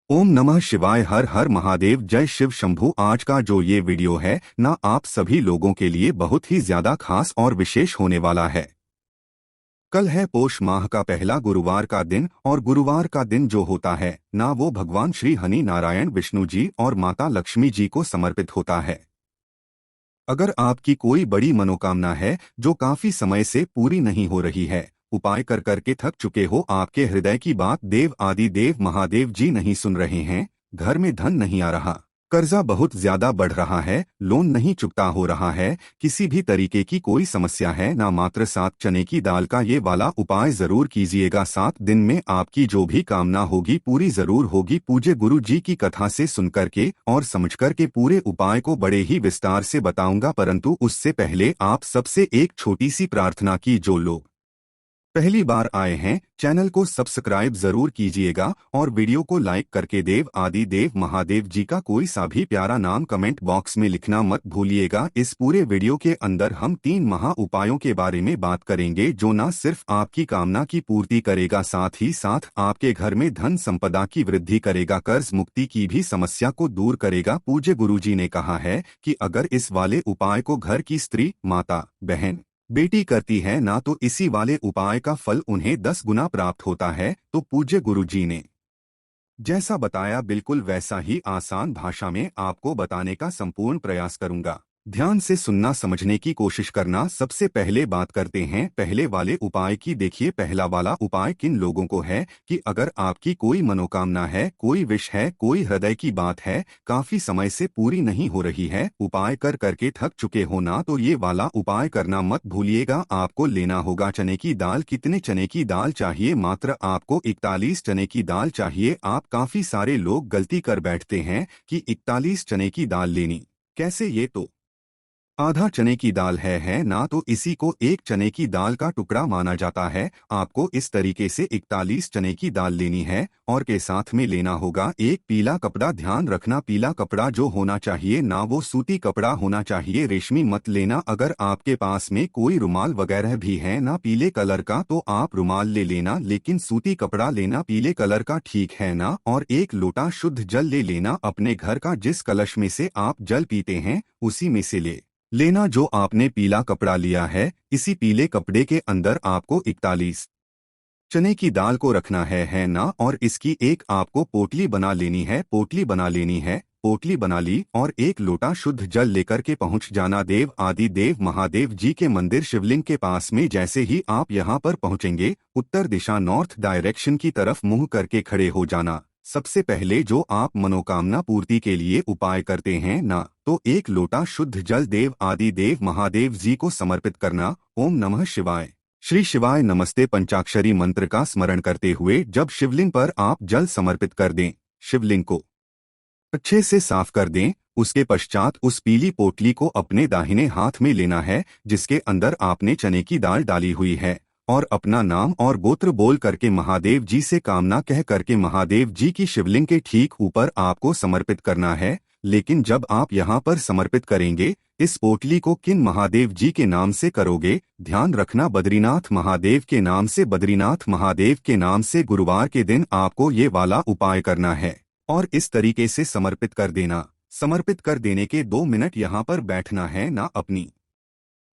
ओम नमः शिवाय। हर हर महादेव। जय शिव शंभू। आज का जो ये वीडियो है ना, आप सभी लोगों के लिए बहुत ही ज्यादा खास और विशेष होने वाला है। कल है पोष माह का पहला गुरुवार का दिन, और गुरुवार का दिन जो होता है ना, वो भगवान श्री हरि नारायण विष्णु जी और माता लक्ष्मी जी को समर्पित होता है। अगर आपकी कोई बड़ी मनोकामना है जो काफी समय से पूरी नहीं हो रही है, उपाय कर करके थक चुके हो, आपके हृदय की बात देव आदि देव महादेव जी नहीं सुन रहे हैं, घर में धन नहीं आ रहा, कर्जा बहुत ज्यादा बढ़ रहा है, लोन नहीं चुकता हो रहा है, किसी भी तरीके की कोई समस्या है ना, मात्र 7 चने की दाल का ये वाला उपाय जरूर कीजिएगा। 7 दिन में आपकी जो भी कामना होगी पूरी जरूर होगी। पूज्य गुरु जी की कथा से सुन करके और समझ करके पूरे उपाय को बड़े ही विस्तार से बताऊंगा, परंतु उससे पहले आप सबसे एक छोटी सी प्रार्थना की। जो लोग पहली बार आए हैं, चैनल को सब्सक्राइब जरूर कीजिएगा और वीडियो को लाइक करके देव आदि देव महादेव जी का कोई सा भी प्यारा नाम कमेंट बॉक्स में लिखना मत भूलिएगा। इस पूरे वीडियो के अंदर हम 3 महा उपायों के बारे में बात करेंगे जो न सिर्फ आपकी कामना की पूर्ति करेगा, साथ ही साथ आपके घर में धन संपदा की वृद्धि करेगा, कर्ज मुक्ति की भी समस्या को दूर करेगा। पूज्य गुरु जी ने कहा है कि अगर इस वाले उपाय को घर की स्त्री, माता, बहन, बेटी करती है ना, तो इसी वाले उपाय का फल उन्हें 10 गुना प्राप्त होता है। तो पूज्य गुरु जी ने जैसा बताया बिल्कुल वैसा ही आसान भाषा में आपको बताने का संपूर्ण प्रयास करूंगा। ध्यान से सुनना, समझने की कोशिश करना। सबसे पहले बात करते हैं पहले वाले उपाय की। देखिए, पहला वाला उपाय किन लोगों को है कि अगर आपकी कोई मनोकामना है, कोई विश है, कोई हृदय की बात है, काफी समय से पूरी नहीं हो रही है, उपाय कर करके थक चुके हो ना, तो ये वाला उपाय करना मत भूलिएगा। आपको लेना होगा चने की दाल। कितने चने की दाल चाहिए? मात्र आपको 41 चने की दाल चाहिए। आप काफी सारे लोग गलती कर बैठते हैं कि 41 चने की दाल लेनी कैसे, ये तो आधा चने की दाल है ना, तो इसी को एक चने की दाल का टुकड़ा माना जाता है। आपको इस तरीके से 41 चने की दाल लेनी है और के साथ में लेना होगा एक पीला कपड़ा। ध्यान रखना, पीला कपड़ा जो होना चाहिए ना, वो सूती कपड़ा होना चाहिए, रेशमी मत लेना। अगर आपके पास में कोई रुमाल वगैरह भी है ना पीले कलर का, तो आप रुमाल ले लेना, लेकिन सूती कपड़ा लेना पीले कलर का, ठीक है ना। और एक लोटा शुद्ध जल ले लेना, अपने घर का जिस कलश में से आप जल पीते हैं उसी में से ले लेना। जो आपने पीला कपड़ा लिया है, इसी पीले कपड़े के अंदर आपको 41 चने की दाल को रखना है ना, और इसकी एक आपको पोटली बना लेनी है। पोटली बना लेनी है, पोटली बना ली और एक लोटा शुद्ध जल लेकर के पहुंच जाना देव आदि देव महादेव जी के मंदिर शिवलिंग के पास में। जैसे ही आप यहां पर पहुंचेंगे, उत्तर दिशा नॉर्थ डायरेक्शन की तरफ मुंह करके खड़े हो जाना। सबसे पहले जो आप मनोकामना पूर्ति के लिए उपाय करते हैं ना, तो एक लोटा शुद्ध जल देव आदि देव महादेव जी को समर्पित करना। ओम नमः शिवाय, श्री शिवाय नमस्ते पंचाक्षरी मंत्र का स्मरण करते हुए जब शिवलिंग पर आप जल समर्पित कर दें, शिवलिंग को अच्छे से साफ कर दें। उसके पश्चात उस पीली पोटली को अपने दाहिने हाथ में लेना है जिसके अंदर आपने चने की दाल डाली हुई है, और अपना नाम और गोत्र बोल करके महादेव जी से कामना कह करके महादेव जी की शिवलिंग के ठीक ऊपर आपको समर्पित करना है। लेकिन जब आप यहाँ पर समर्पित करेंगे, इस पोटली को किन महादेव जी के नाम से करोगे? ध्यान रखना, बद्रीनाथ महादेव के नाम से, बद्रीनाथ महादेव के नाम से। गुरुवार के दिन आपको ये वाला उपाय करना है और इस तरीके से समर्पित कर देना। समर्पित कर देने के 2 मिनट यहाँ पर बैठना है ना, अपनी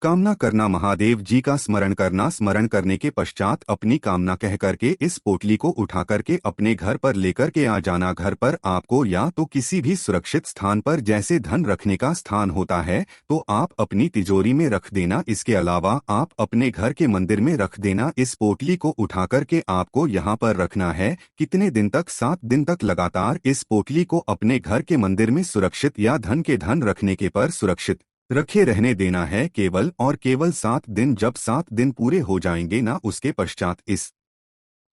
कामना करना, महादेव जी का स्मरण करना। स्मरण करने के पश्चात अपनी कामना कह करके इस पोटली को उठा करके अपने घर पर लेकर के आ जाना। घर पर आपको या तो किसी भी सुरक्षित स्थान पर, जैसे धन रखने का स्थान होता है, तो आप अपनी तिजोरी में रख देना। इसके अलावा आप अपने घर के मंदिर में रख देना। इस पोटली को उठा करके आपको यहाँ पर रखना है। कितने दिन तक? 7 दिन तक लगातार इस पोटली को अपने घर के मंदिर में सुरक्षित या धन रखने के पर सुरक्षित रखे रहने देना है, केवल और केवल 7 दिन। जब 7 दिन पूरे हो जाएंगे ना, उसके पश्चात इस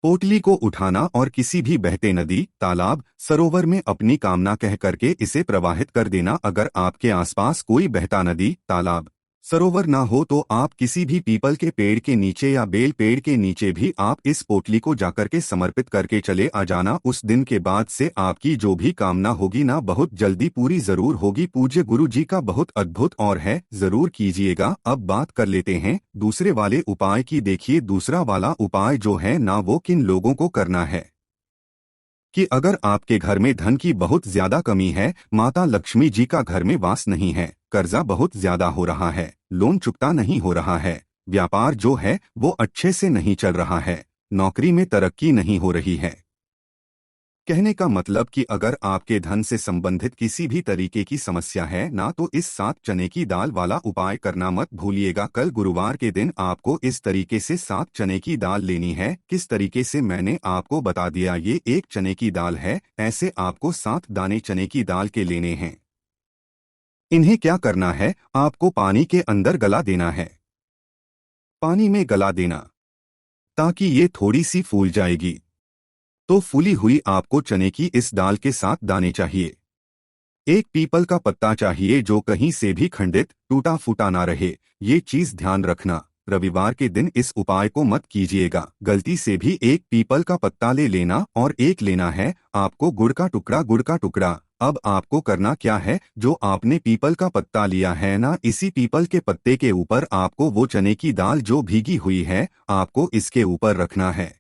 पोटली को उठाना और किसी भी बहते नदी, तालाब, सरोवर में अपनी कामना कह करके इसे प्रवाहित कर देना। अगर आपके आसपास कोई बहता नदी, तालाब, सरोवर ना हो, तो आप किसी भी पीपल के पेड़ के नीचे या बेल पेड़ के नीचे भी आप इस पोटली को जाकर के समर्पित करके चले आ जाना। उस दिन के बाद से आपकी जो भी कामना होगी ना, बहुत जल्दी पूरी जरूर होगी। पूज्य गुरु जी का बहुत अद्भुत और है, जरूर कीजिएगा। अब बात कर लेते हैं दूसरे वाले उपाय की। देखिए, दूसरा वाला उपाय जो है ना, वो किन लोगों को करना है? कि अगर आपके घर में धन की बहुत ज्यादा कमी है, माता लक्ष्मी जी का घर में वास नहीं है, कर्जा बहुत ज्यादा हो रहा है, लोन चुकता नहीं हो रहा है, व्यापार जो है वो अच्छे से नहीं चल रहा है, नौकरी में तरक्की नहीं हो रही है। कहने का मतलब कि अगर आपके धन से संबंधित किसी भी तरीके की समस्या है ना, तो इस 7 चने की दाल वाला उपाय करना मत भूलिएगा। कल गुरुवार के दिन आपको इस तरीके से 7 चने की दाल लेनी है। किस तरीके से मैंने आपको बता दिया, ये 1 चने की दाल है, ऐसे आपको 7 दाने चने की दाल के लेने हैं। इन्हें क्या करना है, आपको पानी के अंदर गला देना है। पानी में गला देना ताकि ये थोड़ी सी फूल जाएगी। तो फूली हुई आपको चने की इस दाल के 7 दाने चाहिए। एक पीपल का पत्ता चाहिए जो कहीं से भी खंडित टूटा फूटा ना रहे। ये चीज ध्यान रखना, रविवार के दिन इस उपाय को मत कीजिएगा। गलती से भी एक पीपल का पत्ता ले लेना और एक लेना है आपको गुड़ का टुकड़ा। गुड़ का टुकड़ा अब आपको करना क्या है, जो आपने पीपल का पत्ता लिया है ना, इसी पीपल के पत्ते के ऊपर आपको वो चने की दाल जो भीगी हुई है आपको इसके ऊपर रखना है।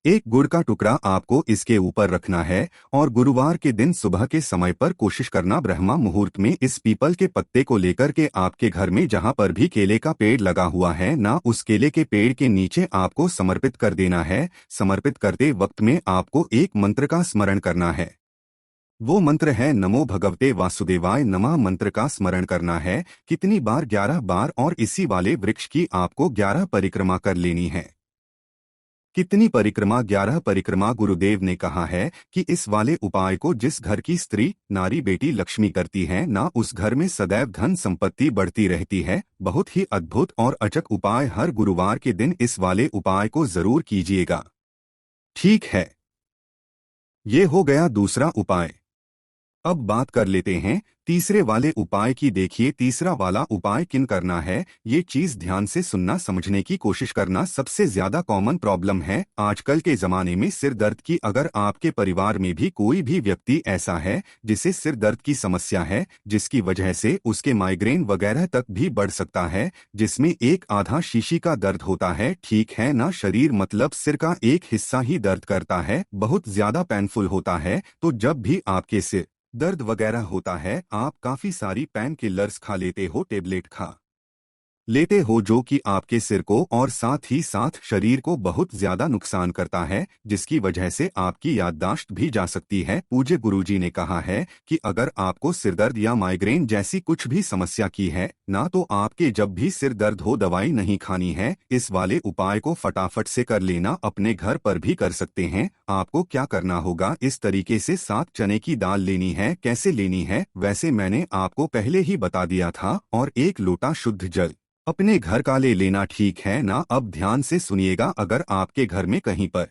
एक गुड़ का टुकड़ा आपको इसके ऊपर रखना है और गुरुवार के दिन सुबह के समय पर कोशिश करना ब्रह्मा मुहूर्त में इस पीपल के पत्ते को लेकर के आपके घर में जहां पर भी केले का पेड़ लगा हुआ है ना, उस केले के पेड़ के नीचे आपको समर्पित कर देना है। समर्पित करते वक्त में आपको एक मंत्र का स्मरण करना है। वो मंत्र है नमो भगवते वासुदेवाय नमः। मंत्र का स्मरण करना है। कितनी बार? 11 बार। और इसी वाले वृक्ष की आपको 11 परिक्रमा कर लेनी है। कितनी परिक्रमा? 11 परिक्रमा। गुरुदेव ने कहा है कि इस वाले उपाय को जिस घर की स्त्री नारी बेटी लक्ष्मी करती है ना, उस घर में सदैव धन संपत्ति बढ़ती रहती है। बहुत ही अद्भुत और अचक उपाय। हर गुरुवार के दिन इस वाले उपाय को जरूर कीजिएगा। ठीक है, ये हो गया दूसरा उपाय। अब बात कर लेते हैं तीसरे वाले उपाय की। देखिए तीसरा वाला उपाय किन करना है, ये चीज ध्यान से सुनना, समझने की कोशिश करना। सबसे ज्यादा कॉमन प्रॉब्लम है आजकल के जमाने में सिर दर्द की। अगर आपके परिवार में भी कोई भी व्यक्ति ऐसा है जिसे सिर दर्द की समस्या है, जिसकी वजह से उसके माइग्रेन वगैरह तक भी बढ़ सकता है, जिसमें एक आधा शीशी का दर्द होता है, ठीक है ना, शरीर मतलब सिर का एक हिस्सा ही दर्द करता है, बहुत ज्यादा पेनफुल होता है। तो जब भी आपके सिर दर्द वगैरह होता है, आप काफी सारी पेन किलर्स खा लेते हो, टेबलेट खा लेते हो, जो कि आपके सिर को और साथ ही साथ शरीर को बहुत ज्यादा नुकसान करता है, जिसकी वजह से आपकी याददाश्त भी जा सकती है। पूज्य गुरुजी ने कहा है कि अगर आपको सिरदर्द या माइग्रेन जैसी कुछ भी समस्या की है ना, तो आपके जब भी सिर दर्द हो दवाई नहीं खानी है, इस वाले उपाय को फटाफट से कर लेना। अपने घर पर भी कर सकते हैं। आपको क्या करना होगा, इस तरीके से 7 चने की दाल लेनी है। कैसे लेनी है वैसे मैंने आपको पहले ही बता दिया था। और 1 लोटा शुद्ध जल अपने घर का ले लेना, ठीक है ना। अब ध्यान से सुनिएगा, अगर आपके घर में कहीं पर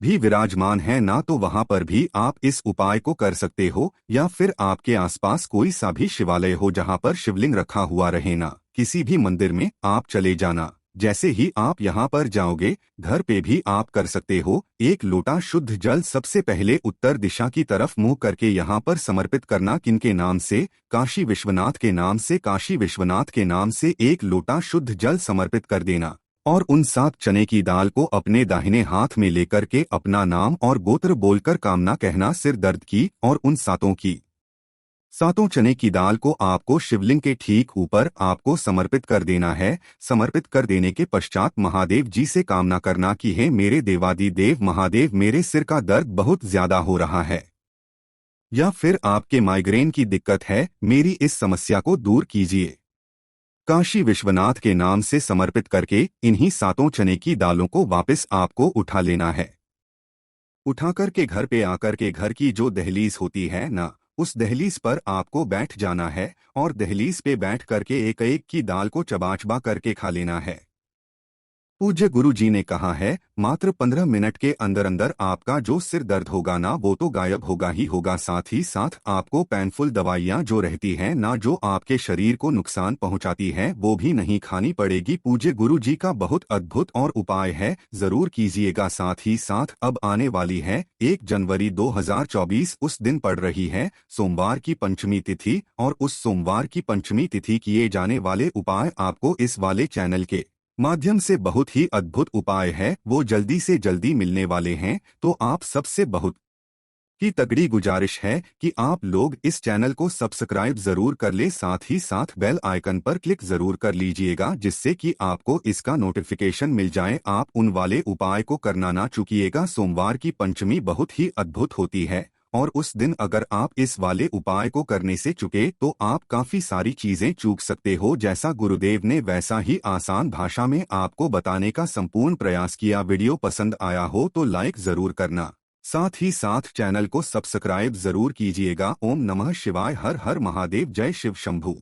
भी विराजमान है ना, तो वहां पर भी आप इस उपाय को कर सकते हो। या फिर आपके आसपास कोई सा भी शिवालय हो जहां पर शिवलिंग रखा हुआ रहे ना, किसी भी मंदिर में आप चले जाना। जैसे ही आप यहाँ पर जाओगे, घर पे भी आप कर सकते हो। 1 लोटा शुद्ध जल सबसे पहले उत्तर दिशा की तरफ मुंह करके यहाँ पर समर्पित करना। किनके नाम से? काशी विश्वनाथ के नाम से। काशी विश्वनाथ के नाम से 1 लोटा शुद्ध जल समर्पित कर देना और उन 7 चने की दाल को अपने दाहिने हाथ में लेकर के अपना नाम और गोत्र बोलकर कामना कहना सिर दर्द की। और उन 7 चने की दाल को आपको शिवलिंग के ठीक ऊपर आपको समर्पित कर देना है। समर्पित कर देने के पश्चात महादेव जी से कामना करना कि हे मेरे देवादिदेव महादेव, मेरे सिर का दर्द बहुत ज्यादा हो रहा है, या फिर आपके माइग्रेन की दिक्कत है, मेरी इस समस्या को दूर कीजिए। काशी विश्वनाथ के नाम से समर्पित करके इन्हीं 7 चने की दालों को वापस आपको उठा लेना है। उठा करके घर पे आकर के घर की जो दहलीज होती है ना, उस दहलीज पर आपको बैठ जाना है और दहलीज पे बैठ करके एक एक की दाल को चबा चबा करके खा लेना है। पूज्य गुरु जी ने कहा है मात्र 15 मिनट के अंदर अंदर आपका जो सिर दर्द होगा ना, वो तो गायब होगा ही होगा। साथ ही साथ आपको पेनफुल दवाइयाँ जो रहती हैं ना, जो आपके शरीर को नुकसान पहुंचाती हैं, वो भी नहीं खानी पड़ेगी। पूज्य गुरु जी का बहुत अद्भुत और उपाय है, जरूर कीजिएगा। साथ ही साथ अब आने वाली है 1 जनवरी 2024, उस दिन पड़ रही है सोमवार की पंचमी तिथि, और उस सोमवार की पंचमी तिथि किए जाने वाले उपाय आपको इस वाले चैनल के माध्यम से बहुत ही अद्भुत उपाय है, वो जल्दी से जल्दी मिलने वाले हैं। तो आप सबसे बहुत की तगड़ी गुजारिश है कि आप लोग इस चैनल को सब्सक्राइब जरूर कर ले, साथ ही साथ बेल आइकन पर क्लिक जरूर कर लीजिएगा, जिससे कि आपको इसका नोटिफिकेशन मिल जाए। आप उन वाले उपाय को करना ना चूकिएगा। सोमवार की पंचमी बहुत ही अद्भुत होती है और उस दिन अगर आप इस वाले उपाय को करने से चुके तो आप काफी सारी चीजें चूक सकते हो। जैसा गुरुदेव ने वैसा ही आसान भाषा में आपको बताने का संपूर्ण प्रयास किया। वीडियो पसंद आया हो तो लाइक जरूर करना, साथ ही साथ चैनल को सब्सक्राइब जरूर कीजिएगा। ओम नमः शिवाय। हर हर महादेव। जय शिव शंभू।